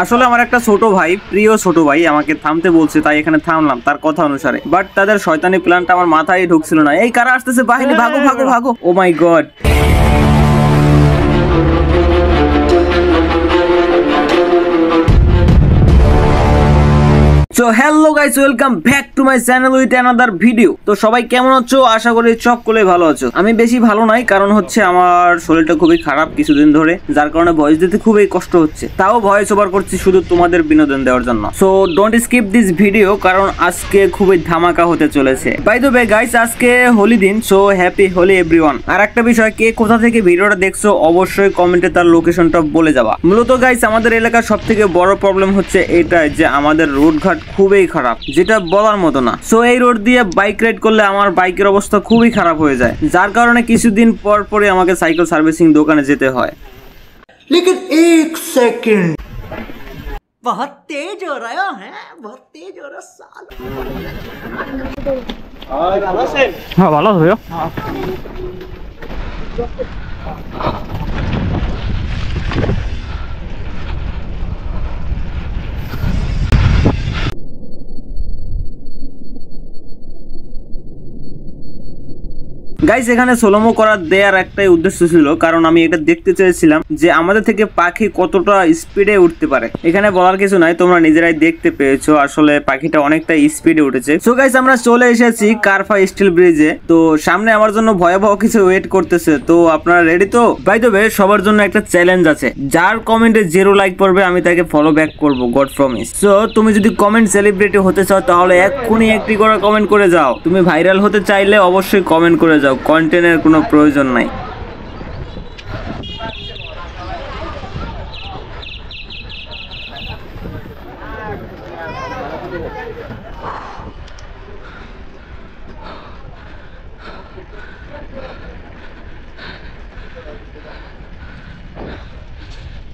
আসলে আমার একটা ছোট ভাই, প্রিয় ছোট ভাই আমাকে থামতে বলছে, তাই এখানে থামলাম তার কথা অনুসারে। বাট তাদের শয়তানি প্ল্যানটা আমার মাথায় ঢুকছিল না। এই কারা আসতেছে, বাহিনী ভাগো ভাগো ভাগো। Oh my god. So hello guys, welcome back to my channel with another video. তো সবাই কেমন আছো? আশা করি সকলে ভালো আছো। আমি বেশি ভালো নাই, কারণ হচ্ছে আমার শরীরটা খুবই খারাপ কিছুদিন ধরে, যার কারণে ভয়েস দিতে খুবই কষ্ট হচ্ছে। তাও ভয়েস ওভার করছি শুধু তোমাদের বিনোদন দেওয়ার জন্য। So don't skip this video, কারণ আজকে খুবই ধামাকা হতে চলেছে। বাই দ্য ওয়ে গাইস, আজকে হোলি দিন, সো হ্যাপি হোলি এভরিওয়ান। আর একটা বিষয়, কে কোথা থেকে ভিডিওটা দেখছো অবশ্যই কমেন্টে তার লোকেশনটা বলে যাবা। মূলত গাইস, আমাদের এলাকার সব থেকে বড় প্রবলেম হচ্ছে এটাই যে আমাদের রোড ঘাট খুবই খারাপ, যেটা বলার মতো না। সো এই রোড দিয়ে বাইক রাইড করলে আমার বাইকের অবস্থা খুবই খারাপ হয়ে যায়, যার কারণে কিছুদিন পর পরে আমাকে সাইকেল সার্ভিসিং দোকানে যেতে হয়। लेकिन एक सेकंड, बहुत तेज हो रहा है, बहुत तेज हो रहा साल। हाँ ভালো হলো। গাইস, এখানে সোলোমো করার দেয়ার একটাই উদ্দেশ্য ছিল, কারণ আমি এটা দেখতে চেয়েছিলাম যে আমাদের থেকে পাখি কতটা স্পিডে উঠতে পারে। এখানে বলার কিছু নাই, তোমরা নিজেরাই দেখতে পেয়েছো, আসলে পাখিটা অনেকটা স্পিডে উঠেছে। সো গাইস, আমরা চলে এসেছি কারফা স্টিল ব্রিজে। তো সামনে আমার জন্য ভয়াবহ কিছু ওয়েট করতেছে। তো আপনারা রেডি তো? বাই দ্য ওয়ে, সবার জন্য একটা চ্যালেঞ্জ আছে, যার কমেন্টে 0 লাইক পড়বে আমি তাকে ফলো ব্যাক করবো, গড প্রমিস। সো তুমি যদি কমেন্ট সেলিব্রিটি হতে চাও তাহলে এক্ষুনি একটি করে কমেন্ট করে যাও। তুমি ভাইরাল হতে চাইলে অবশ্যই কমেন্ট করে যাও, কন্টেন্টের কোনো প্রয়োজন নাই।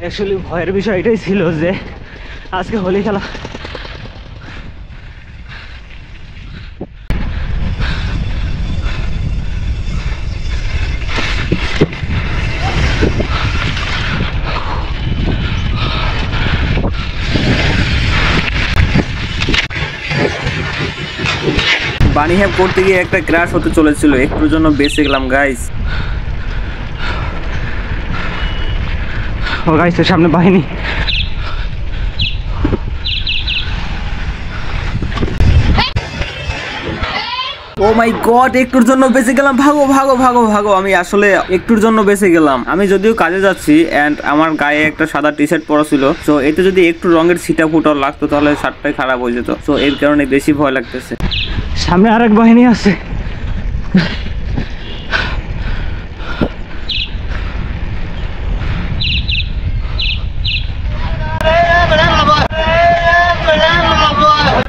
অ্যাকচুয়ালি ভয়ের বিষয় এটাই ছিল যে আজকে হোলি খেলা। বানি হ্যাপ করতে গিয়ে একটা ক্র্যাশ হতে চলেছিল, একটুর জন্য বেঁচে গেলাম গাইস। ও গাইস, সামনে বাহিনী। ও মাই গড, একটুর জন্য বেঁচে গেলাম। ভাগো ভাগো ভাগো ভাগো। আমি আসলে একটুর জন্য বেঁচে গেলাম। আমি যদিও কাজে যাচ্ছি এন্ড আমার গায়ে একটা সাদা টি শার্ট পরা ছিল, তো এতে যদি একটু রঙের ছিটা ফুটা লাগতো তাহলে শার্টটাই খারাপ হয়ে যেত। তো এর কারণে বেশি ভয় লাগতেছে। সামনে আরেক বাহিনী আছে।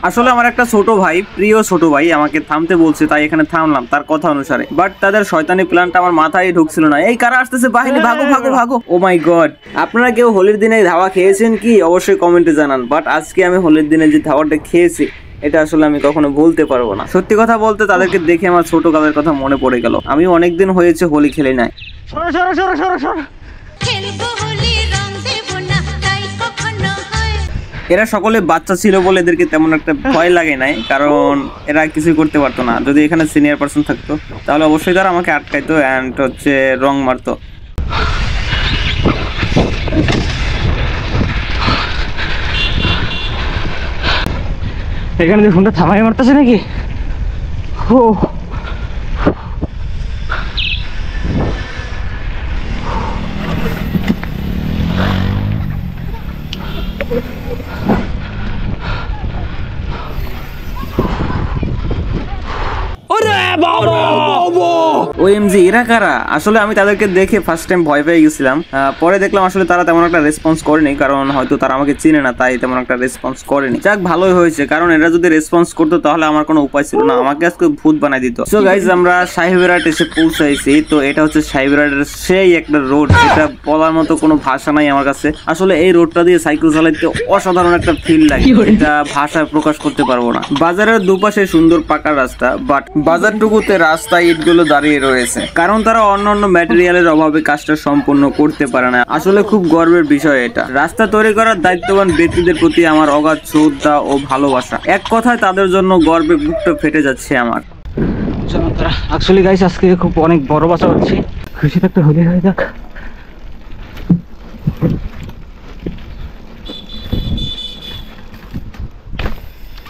আসলে আমার একটা ছোট ভাই, প্রিয় ছোট ভাই আমাকে থামতে বলছে, তাই এখানে থামলাম তার কথা অনুসারে। বাট তাদের শয়তানি প্ল্যানটা আমার মাথায় ঢুকছিল না। এই কারা আসতেছে, বাহিনী ভাগো ভাগো ভাগো। Oh my god. আপনারা কেউ হোলির দিনে ধাওয়া খেয়েছেন কি? অবশ্যই কমেন্টে জানান। বাট আজকে আমি হোলির দিনে যে ধাওয়াটা খেয়েছি এটা আসলে আমি কখনো ভুলতে পারবো না। সত্যি কথা বলতে তাদেরকে দেখে আমার ছোট কালের কথা মনে পড়ে গেল। আমি অনেকদিন হয়েছে হোলি খেলি নাই। সরো সরো সরো সরো সরো। এরা সকলে বাচ্চা ছিল বলে এদেরকে তেমন একটা ভয় লাগে নাই, কারণ এরা কিছুই করতে পারতো না। যদি এখানে সিনিয়র পার্সন থাকতো তাহলে অবশ্যই তারা আমাকে আটকাইতো অ্যান্ড হচ্ছে রং মারতো। এখানে যে ফোনটা থামাই মারতেছে নাকি? ও ওএমজি, এরা কারা? আসলে আমি তাদেরকে দেখে ফার্স্ট টাইম ভয় পেয়ে গেছিলাম। পরে দেখলাম আসলে তারা তেমন একটা রেসপন্স করেনি, কারণ হয়তো তারা আমাকে চিনে না, তাই তেমন একটা রেসপন্স করেনি। যাক, ভালোই হয়েছে, কারণ এরা যদি রেসপন্স করতো তাহলে আমার কোনো উপায় ছিল না, আমাকে আজকে ভূত বানাই দিত। সো গাইজ, আমরা সাহেবেরহাট এসে পৌঁছাইছি। তো এটা হচ্ছে সাহেবেরহাটের সেই একটা রোড, যেটা বলার মতো কোনো ভাষা নাই আমার কাছে। আসলে এই রোডটা দিয়ে সাইকেল চালাইতে অসাধারণ একটা ফিল লাগে, এটা ভাষায় প্রকাশ করতে পারবো না। বাজারের দুপাশে সুন্দর পাকা রাস্তা, বাট বাজারটুকুতে রাস্তায় ইটগুলো দাঁড়িয়ে রয়েছে, কারণ তারা অন্যান্য ম্যাটেরিয়ালের অভাবে কাজটা সম্পূর্ণ করতে পারে না। আসলে খুব গর্বের বিষয় এটা। রাস্তা তৈরি করার দায়িত্ববান ব্যক্তিদের প্রতি আমার অগাধ শ্রদ্ধা ও ভালোবাসা। এক কথায় তাদের জন্য গর্বে বুকটা ফেটে যাচ্ছে আমার। অ্যাকচুয়ালি গাইস আজকে খুব অনেক বড় বাসা হচ্ছে, খুশি থাকতে হলে হয়ে যাক।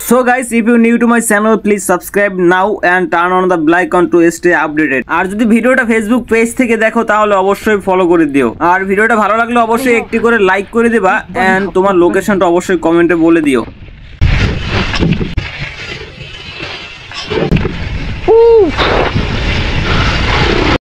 So guys, if you new to my channel, please subscribe now and turn on the bell icon to stay updated. আর যদি ভিডিওটা ফেসবুক পেজ থেকে দেখো তাহলে অবশ্যই ফলো করে দিও। আর ভিডিওটা ভালো লাগলে অবশ্যই একটি করে লাইক করে দিবা এন্ড তোমার লোকেশনটা অবশ্যই কমেন্টে বলে দিও।